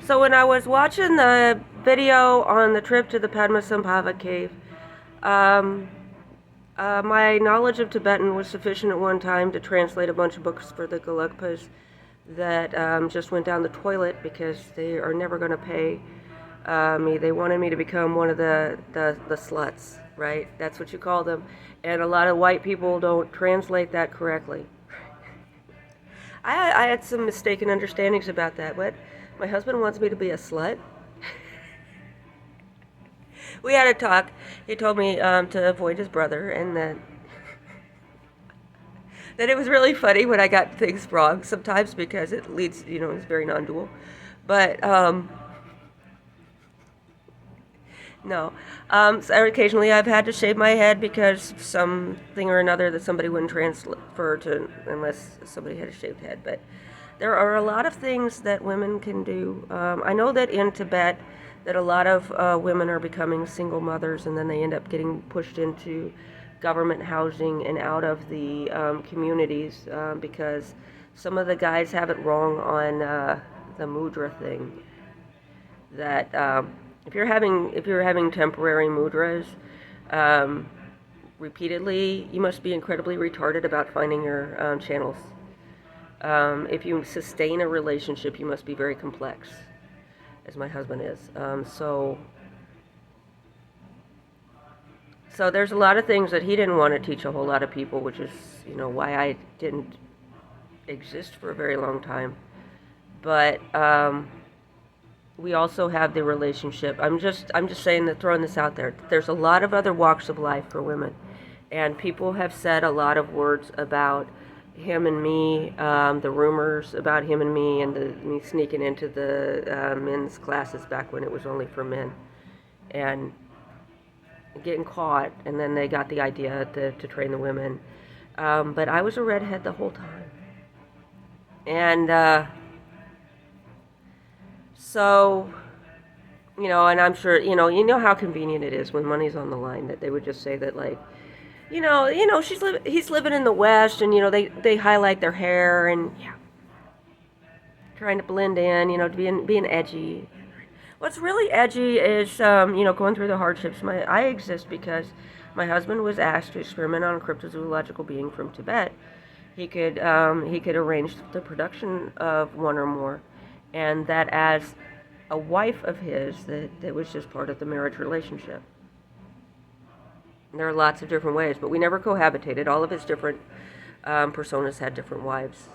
So when I was watching the video on the trip to the Padmasambhava cave, um, my knowledge of Tibetan was sufficient at one time to translate a bunch of books for the Gelugpas that just went down the toilet because they are never going to pay me. They wanted me to become one of the sluts, right? That's what you call them. And a lot of white people don't translate that correctly. I had some mistaken understandings about that. What? My husband wants me to be a slut? We had a talk. He told me to avoid his brother, and that it was really funny when I got things wrong sometimes because it leads, it's very non-dual. But no. So occasionally I've had to shave my head because something or another that somebody wouldn't transfer to unless somebody had a shaved head. But there are a lot of things that women can do. I know that in Tibet that a lot of women are becoming single mothers and then they end up getting pushed into government housing and out of the communities because some of the guys have it wrong on the mudra thing that if you're having temporary mudras um, repeatedly, you must be incredibly retarded about finding your channels. If you sustain a relationship, you must be very complex, as my husband is. So there's a lot of things that he didn't want to teach a whole lot of people, which is why I didn't exist for a very long time. But we also have the relationship. I'm just saying that, throwing this out there. There's a lot of other walks of life for women, and people have said a lot of words about him and me, the rumors about him and me, and me sneaking into the men's classes back when it was only for men, and getting caught, and then they got the idea to train the women. But I was a redhead the whole time, and so, and I'm sure, you know how convenient it is when money's on the line that they would just say that, like, he's living in the West, and they highlight their hair and yeah, trying to blend in, being edgy. What's really edgy is, going through the hardships. I exist because my husband was asked to experiment on a cryptozoological being from Tibet. He could arrange the production of one or more, and that as a wife of his, that was just part of the marriage relationship. And there are lots of different ways, but we never cohabitated. All of his different personas had different wives.